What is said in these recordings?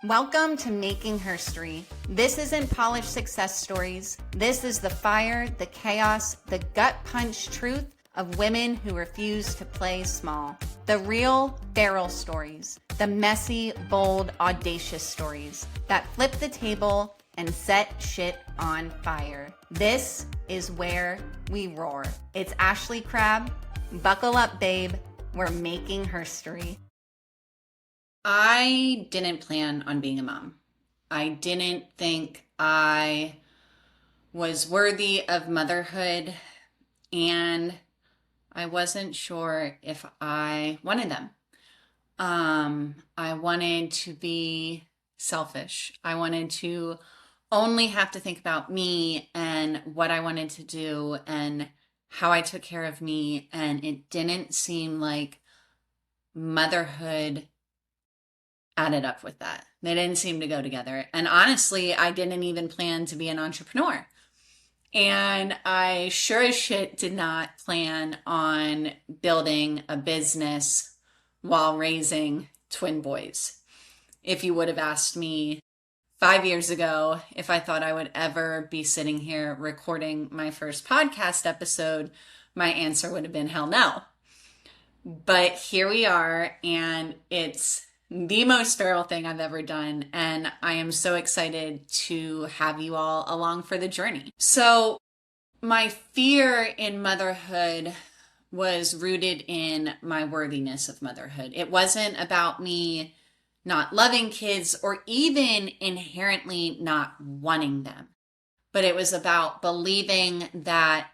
Welcome to Making Herstory. This isn't polished success stories. This is the fire, the chaos, the gut punch truth of women who refuse to play small. The real, feral stories. The messy, bold, audacious stories that flip the table and set shit on fire. This is where we roar. It's Ashley Crabb. Buckle up, babe. We're making herstory. I didn't plan on being a mom. I didn't think I was worthy of motherhood, and I wasn't sure if I wanted them. I wanted to be selfish. I wanted to only have to think about me and what I wanted to do and how I took care of me, and it didn't seem like motherhood added up with that. They didn't seem to go together. And honestly, I didn't even plan to be an entrepreneur. And I sure as shit did not plan on building a business while raising twin boys. If you would have asked me 5 years ago if I thought I would ever be sitting here recording my first podcast episode, my answer would have been hell no. But here we are, and it's the most feral thing I've ever done, and I am so excited to have you all along for the journey. So my fear in motherhood was rooted in my worthiness of motherhood. It wasn't about me not loving kids or even inherently not wanting them, but it was about believing that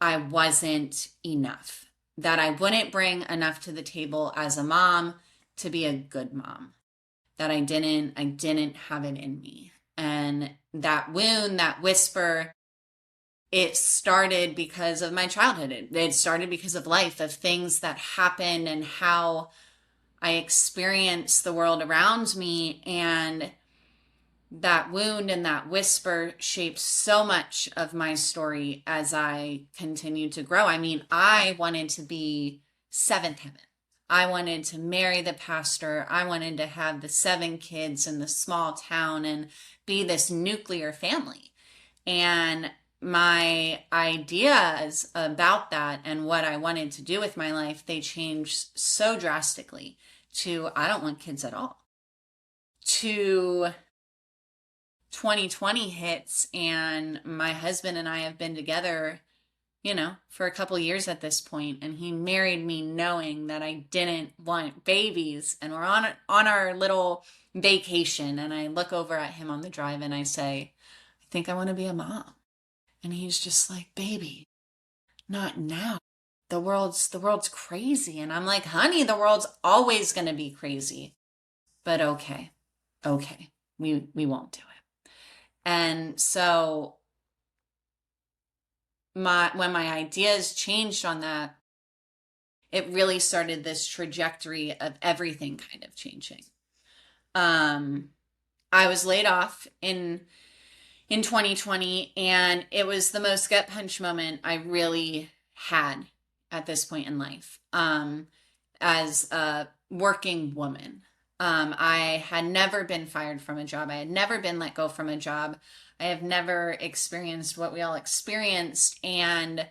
I wasn't enough, that I wouldn't bring enough to the table as a mom to be a good mom, that I didn't have it in me. And that wound, that whisper, it started because of my childhood. It started because of life, of things that happened and how I experienced the world around me. And that wound and that whisper shaped so much of my story as I continued to grow. I mean, I wanted to be seventh heaven. I wanted to marry the pastor. I wanted to have the 7 kids in the small town and be this nuclear family. And my ideas about that and what I wanted to do with my life, they changed so drastically to I don't want kids at all. To 2020 hits, and my husband and I have been together for a couple years at this point, and he married me knowing that I didn't want babies, and we're on our little vacation, and I look over at him on the drive and I say, I think I want to be a mom. And he's just like, baby, not now. The world's crazy. And I'm like, honey, the world's always going to be crazy. But okay, we won't do it. And so when my ideas changed on that, it really started this trajectory of everything kind of changing. I was laid off in 2020, and it was the most gut punch moment I really had at this point in life. As a working woman, I had never been fired from a job. I had never been let go from a job. I have never experienced what we all experienced, and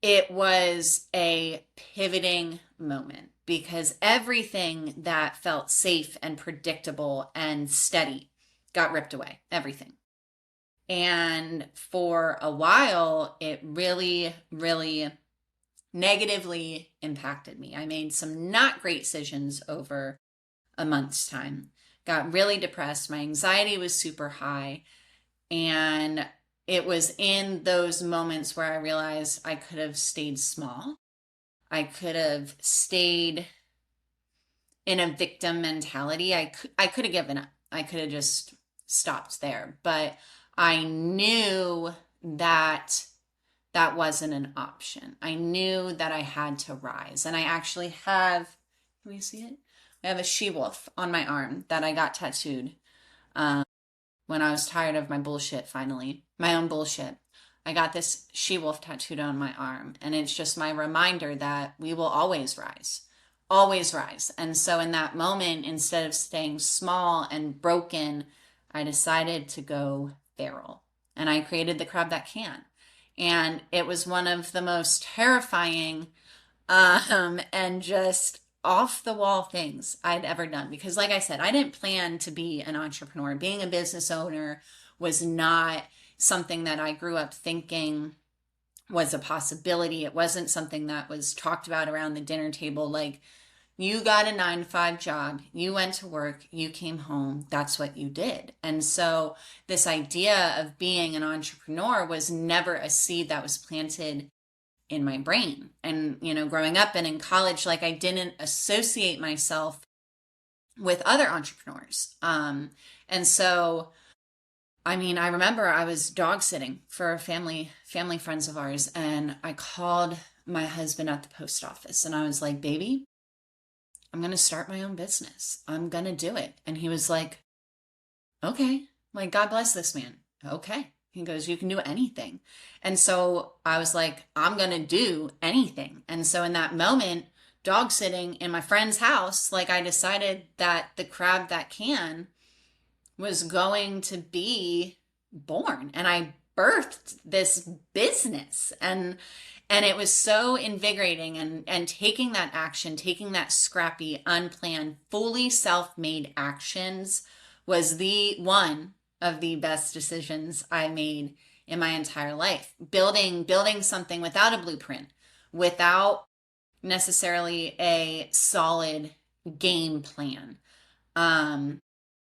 it was a pivoting moment because everything that felt safe and predictable and steady got ripped away, everything. And for a while, it really, really negatively impacted me. I made some not great decisions over a month's time. Got really depressed. My anxiety was super high. And it was in those moments where I realized I could have stayed small. I could have stayed in a victim mentality. I could have given up. I could have just stopped there. But I knew that that wasn't an option. I knew that I had to rise. And I actually have, can we see it? I have a she-wolf on my arm that I got tattooed when I was tired of my bullshit finally. My own bullshit. I got this she-wolf tattooed on my arm. And it's just my reminder that we will always rise. always rise. And so in that moment, instead of staying small and broken, I decided to go feral. And I created the crab that can. And it was one of the most terrifying and just off the wall things I'd ever done. Because, like I said, I didn't plan to be an entrepreneur. Being a business owner was not something that I grew up thinking was a possibility. It wasn't something that was talked about around the dinner table. Like, you got a 9 to 5 job, you went to work, you came home, that's what you did. And so, this idea of being an entrepreneur was never a seed that was planted in my brain. And, growing up and in college, like, I didn't associate myself with other entrepreneurs. And so, I remember I was dog sitting for family friends of ours, and I called my husband at the post office and I was like, baby, I'm going to start my own business. I'm going to do it. And he was like, okay, like, God bless this man. Okay. He goes, you can do anything. And so I was like, I'm going to do anything. And so in that moment, dog sitting in my friend's house, like, I decided that the crab that can was going to be born. And I birthed this business. And it was so invigorating, and taking that action, taking that scrappy, unplanned, fully self-made actions was the one of the best decisions I made in my entire life. Building something without a blueprint, without necessarily a solid game plan.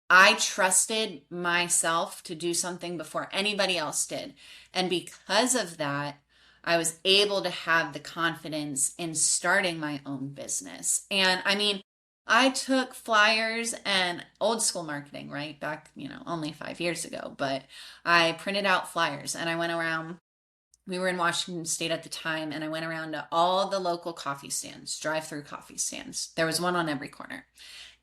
I trusted myself to do something before anybody else did. And because of that, I was able to have the confidence in starting my own business. And I took flyers and old school marketing, right? Back, only 5 years ago, but I printed out flyers and I went around. We were in Washington State at the time, and I went around to all the local coffee stands, drive-through coffee stands. There was one on every corner.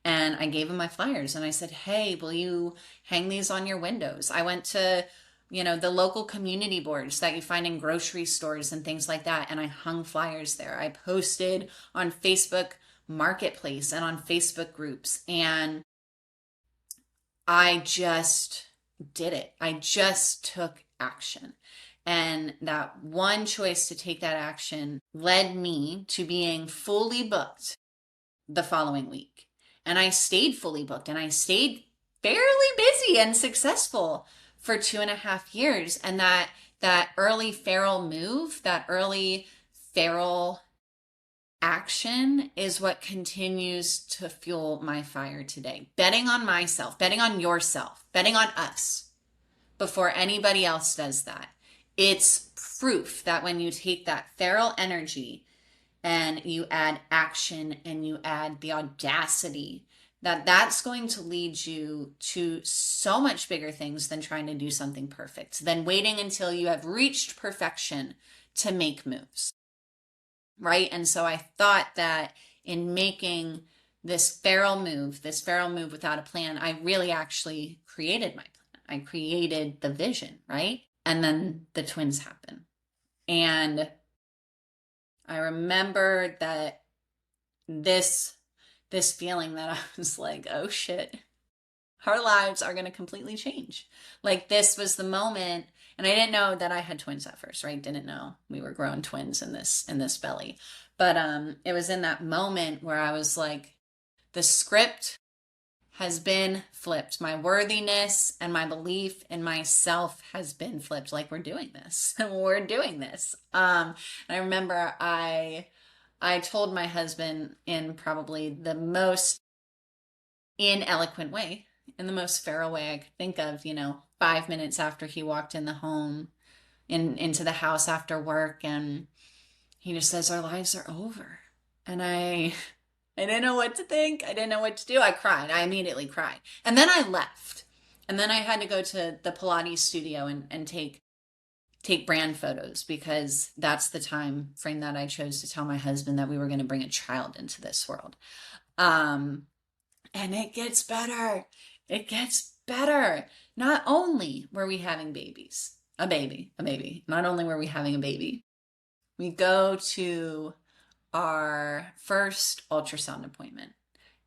And I gave them my flyers and I said, hey, will you hang these on your windows? I went to, the local community boards that you find in grocery stores and things like that. And I hung flyers there. I posted on Facebook Marketplace and on Facebook groups. And I just did it. I just took action. And that one choice to take that action led me to being fully booked the following week. And I stayed fully booked, and I stayed fairly busy and successful for 2.5 years. And that early feral move, that early feral action is what continues to fuel my fire today. Betting on myself, betting on yourself, betting on us before anybody else does that. It's proof that when you take that feral energy and you add action and you add the audacity, that's going to lead you to so much bigger things than trying to do something perfect, than waiting until you have reached perfection to make moves, right? And so I thought that in making this feral move without a plan, I really actually created my plan. I created the vision, right? And then the twins happen. And I remember that this feeling that I was like, oh shit, our lives are going to completely change. Like, this was the moment. And I didn't know that I had twins at first, right? Didn't know we were growing twins in this belly. But it was in that moment where I was like, the script has been flipped. My worthiness and my belief in myself has been flipped. Like, we're doing this. We're doing this. And I remember I told my husband in probably the most ineloquent way, in the most feral way I could think of, 5 minutes after he walked in the home, into the house after work, and he just says, our lives are over. And I didn't know what to think. I didn't know what to do. I cried. I immediately cried. And then I left. And then I had to go to the Pilates studio and take brand photos, because that's the time frame that I chose to tell my husband that we were going to bring a child into this world. And it gets better. It gets better. Not only were we having a baby. Not only were we having a baby, we go to our first ultrasound appointment.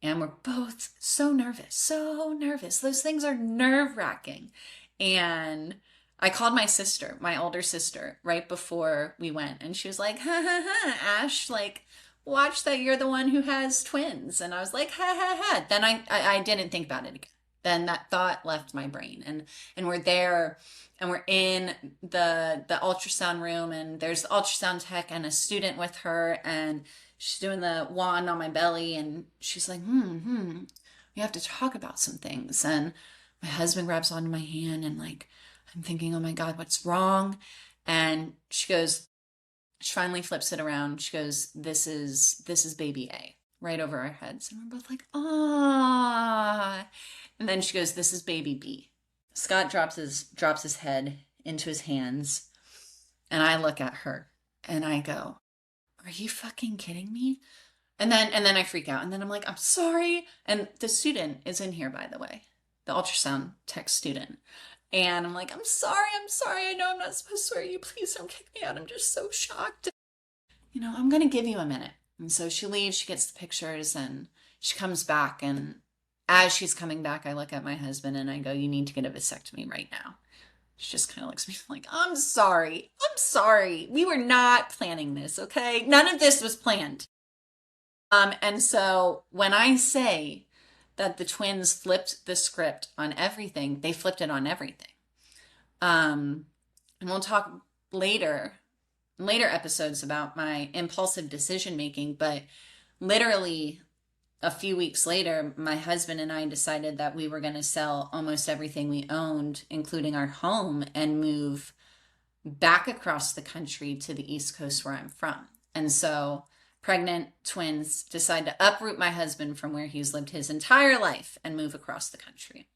And we're both so nervous, so nervous. Those things are nerve-wracking. And I called my sister, my older sister, right before we went. And she was like, ha ha ha, Ash, like, watch that you're the one who has twins. And I was like, ha ha ha. Then I didn't think about it again. Then that thought left my brain. And we're there and we're in the ultrasound room, and there's the ultrasound tech and a student with her, and she's doing the wand on my belly, and she's like, we have to talk about some things. And my husband grabs onto my hand, and like, I'm thinking, oh my God, what's wrong? And she goes, she finally flips it around. She goes, this is baby A, right over our heads. And we're both like, ah. And then she goes, this is baby B. Scott drops his head into his hands, and I look at her and I go, are you fucking kidding me? And then I freak out, and then I'm like, I'm sorry. And the student is in here, by the way, the ultrasound tech student. And I'm like, I'm sorry. I know I'm not supposed to swear at you. Please don't kick me out. I'm just so shocked. I'm going to give you a minute. And so she leaves, she gets the pictures, and she comes back. And as she's coming back, I look at my husband and I go, you need to get a vasectomy right now. She just kind of looks at me like, I'm sorry. We were not planning this, okay? None of this was planned. And so when I say that the twins flipped the script on everything, they flipped it on everything. And we'll talk later episodes about my impulsive decision making, but literally a few weeks later, my husband and I decided that we were going to sell almost everything we owned, including our home, and move back across the country to the East Coast where I'm from. And so pregnant twins decide to uproot my husband from where he's lived his entire life and move across the country.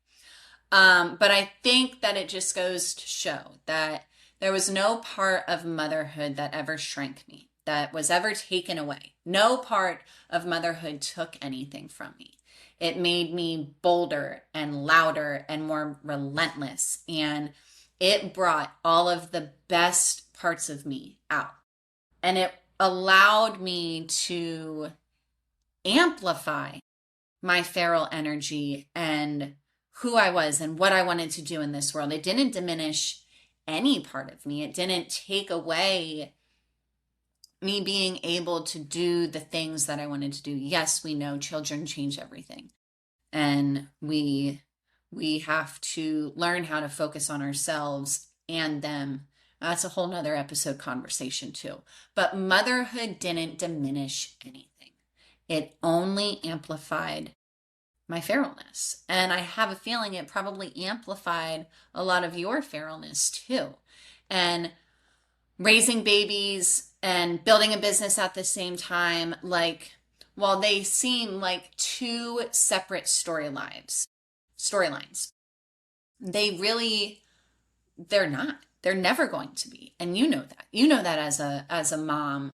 But I think that it just goes to show that there was no part of motherhood that ever shrank me, that was ever taken away. No part of motherhood took anything from me. It made me bolder and louder and more relentless. And it brought all of the best parts of me out. And it allowed me to amplify my feral energy and who I was and what I wanted to do in this world. It didn't diminish any part of me. It didn't take away me being able to do the things that I wanted to do. Yes, we know children change everything. And we have to learn how to focus on ourselves and them. That's a whole nother episode conversation too. But motherhood didn't diminish anything. It only amplified my feralness. And I have a feeling it probably amplified a lot of your feralness too. And raising babies and building a business at the same time, like, while they seem like two separate storylines, they're not. They're never going to be. And you know that. You know that as a mom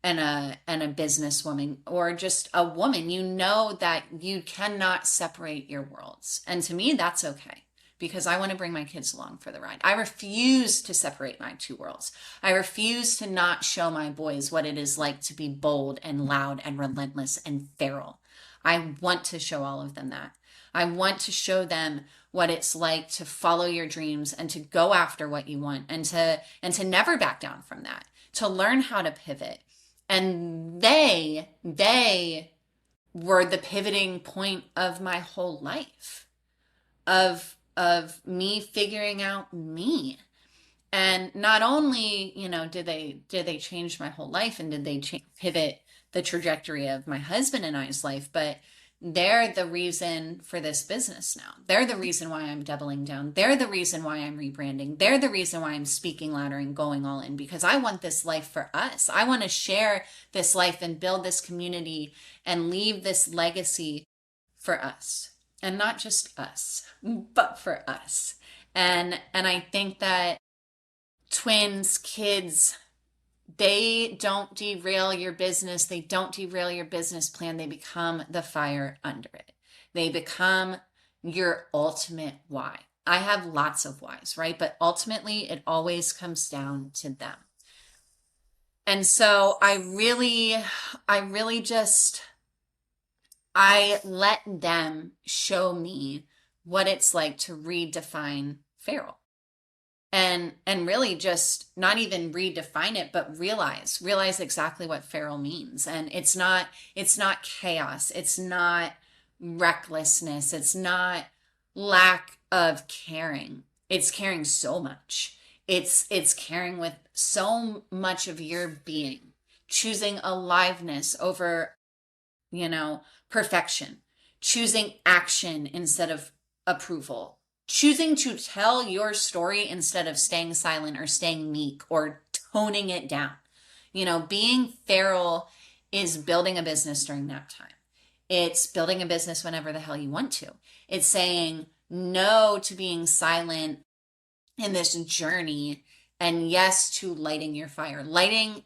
and a businesswoman, or just a woman, you know that you cannot separate your worlds. And to me, that's okay, because I want to bring my kids along for the ride. I refuse to separate my two worlds. I refuse to not show my boys what it is like to be bold and loud and relentless and feral. I want to show all of them that. I want to show them what it's like to follow your dreams and to go after what you want, and to never back down from that, to learn how to pivot. And they were the pivoting point of my whole life, of me figuring out me. And not only, did they change my whole life, and did they pivot the trajectory of my husband and I's life, but they're the reason for this business now. They're the reason why I'm doubling down. They're the reason why I'm rebranding. They're the reason why I'm speaking louder and going all in, because I want this life for us. I want to share this life and build this community and leave this legacy for us. And not just us, but for us. And I think that twins, kids, they don't derail your business. They don't derail your business plan. They become the fire under it. They become your ultimate why. I have lots of whys, right? But ultimately, it always comes down to them. And so I really just, I let them show me what it's like to redefine feral. And really just not even redefine it, but realize exactly what feral means. And it's not chaos, it's not recklessness, it's not lack of caring. It's caring so much. It's caring with so much of your being, choosing aliveness over, perfection, choosing action instead of approval, choosing to tell your story instead of staying silent or staying meek or toning it down. Being feral is building a business during nap time. It's building a business whenever the hell you want to. It's saying no to being silent in this journey and yes to lighting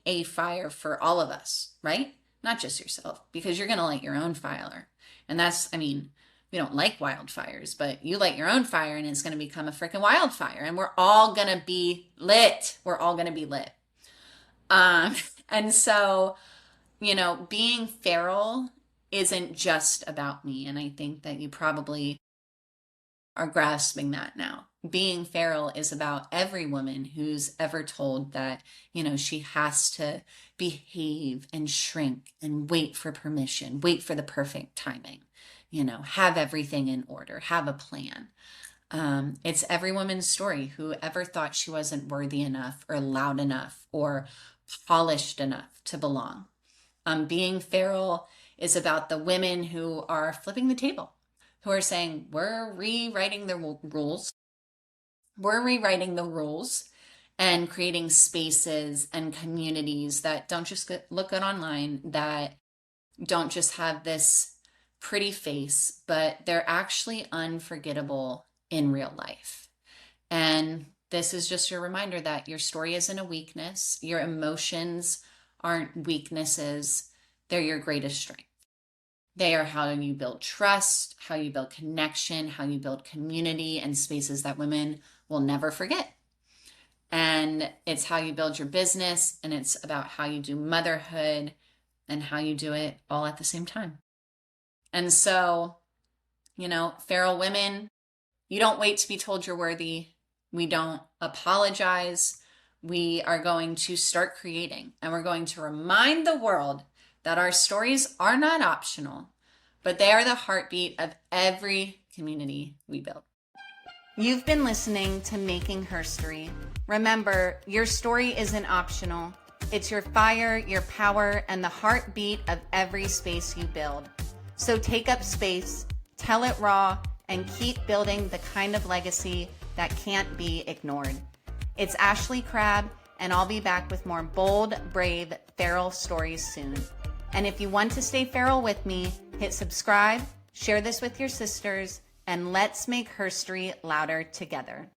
a fire for all of us, right? Not just yourself, because you're going to light your own fire. And that's, I mean, we don't like wildfires, but you light your own fire and it's going to become a freaking wildfire and we're all going to be lit. We're all going to be lit. And so, being feral isn't just about me. And I think that you probably are grasping that now. Being feral is about every woman who's ever told that, she has to behave and shrink and wait for permission, wait for the perfect timing, have everything in order, have a plan. It's every woman's story who ever thought she wasn't worthy enough or loud enough or polished enough to belong. Being feral is about the women who are flipping the table, who are saying, we're rewriting the rules. We're rewriting the rules and creating spaces and communities that don't just look good online, that don't just have this pretty face, but they're actually unforgettable in real life. And this is just your reminder that your story isn't a weakness. Your emotions aren't weaknesses. They're your greatest strength. They are how you build trust, how you build connection, how you build community and spaces that women will never forget. And it's how you build your business, and it's about how you do motherhood and how you do it all at the same time. And so, feral women, you don't wait to be told you're worthy. We don't apologize. We are going to start creating, and we're going to remind the world that our stories are not optional, but they are the heartbeat of every community we build. You've been listening to Making Herstory. Remember, your story isn't optional. It's your fire, your power, and the heartbeat of every space you build. So take up space, tell it raw, and keep building the kind of legacy that can't be ignored. It's Ashley Crabb, and I'll be back with more bold, brave, feral stories soon. And if you want to stay feral with me, hit subscribe, share this with your sisters, and let's make herstory louder together.